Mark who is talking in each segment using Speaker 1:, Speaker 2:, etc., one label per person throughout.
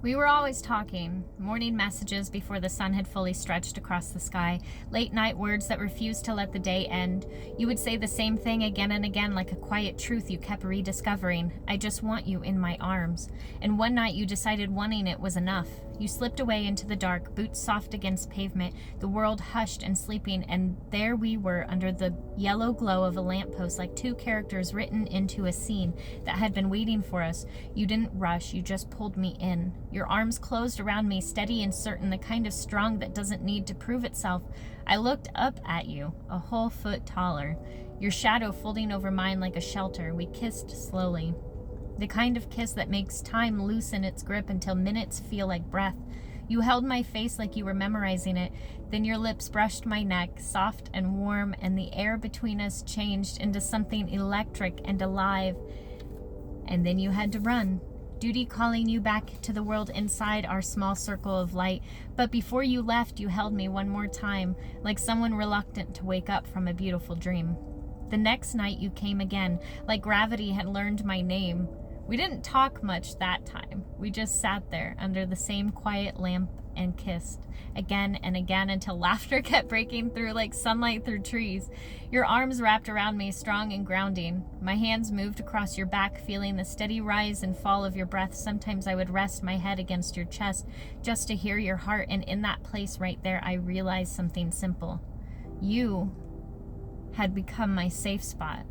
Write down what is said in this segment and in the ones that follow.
Speaker 1: We were always talking, morning messages before the sun had fully stretched across the sky, late night words that refused to let the day end. You would say the same thing again and again like a quiet truth you kept rediscovering. I just want you in my arms. And one night you decided wanting it was enough. You slipped away into the dark, boots soft against pavement, the world hushed and sleeping, and there we were under the yellow glow of a lamppost like two characters written into a scene that had been waiting for us. You didn't rush, you just pulled me in. Your arms closed around me, steady and certain, the kind of strong that doesn't need to prove itself. I looked up at you, a whole foot taller, your shadow folding over mine like a shelter. We kissed slowly. The kind of kiss that makes time loosen its grip until minutes feel like breath. You held my face like you were memorizing it. Then your lips brushed my neck, soft and warm, and the air between us changed into something electric and alive. And then you had to run. Duty calling you back to the world inside our small circle of light. But before you left, you held me one more time, like someone reluctant to wake up from a beautiful dream. The next night you came again, like gravity had learned my name. We didn't talk much that time. We just sat there under the same quiet lamp and kissed again and again until laughter kept breaking through like sunlight through trees. Your arms wrapped around me, strong and grounding. My hands moved across your back, feeling the steady rise and fall of your breath. Sometimes I would rest my head against your chest just to hear your heart, and in that place right there, I realized something simple. You had become my safe spot.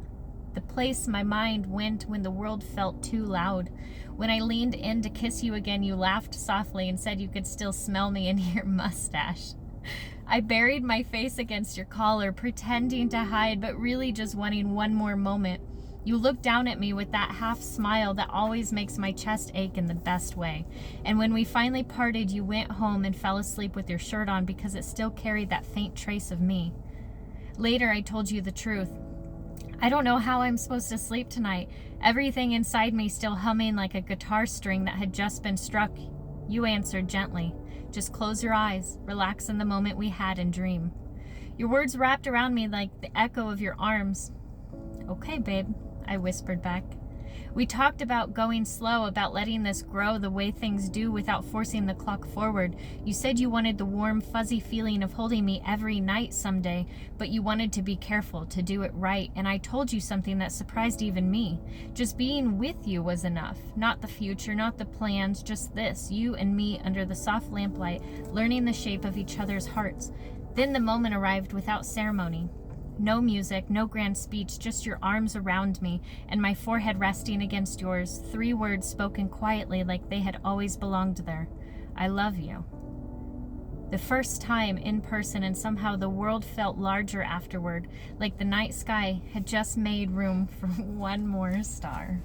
Speaker 1: The place my mind went when the world felt too loud. When I leaned in to kiss you again, you laughed softly and said you could still smell me in your mustache. I buried my face against your collar, pretending to hide, but really just wanting one more moment. You looked down at me with that half smile that always makes my chest ache in the best way. And when we finally parted, you went home and fell asleep with your shirt on because it still carried that faint trace of me. Later, I told you the truth. I don't know how I'm supposed to sleep tonight. Everything inside me still humming like a guitar string that had just been struck. You answered gently. Just close your eyes, relax in the moment we had, and dream. Your words wrapped around me like the echo of your arms. Okay, babe, I whispered back. We talked about going slow, about letting this grow the way things do without forcing the clock forward. You said you wanted the warm, fuzzy feeling of holding me every night someday, but you wanted to be careful, to do it right, and I told you something that surprised even me. Just being with you was enough. Not the future, not the plans, just this, you and me under the soft lamplight, learning the shape of each other's hearts. Then the moment arrived without ceremony. No music, no grand speech, just your arms around me and my forehead resting against yours, 3 words spoken quietly like they had always belonged there. I love you. The first time in person, and somehow the world felt larger afterward, like the night sky had just made room for one more star.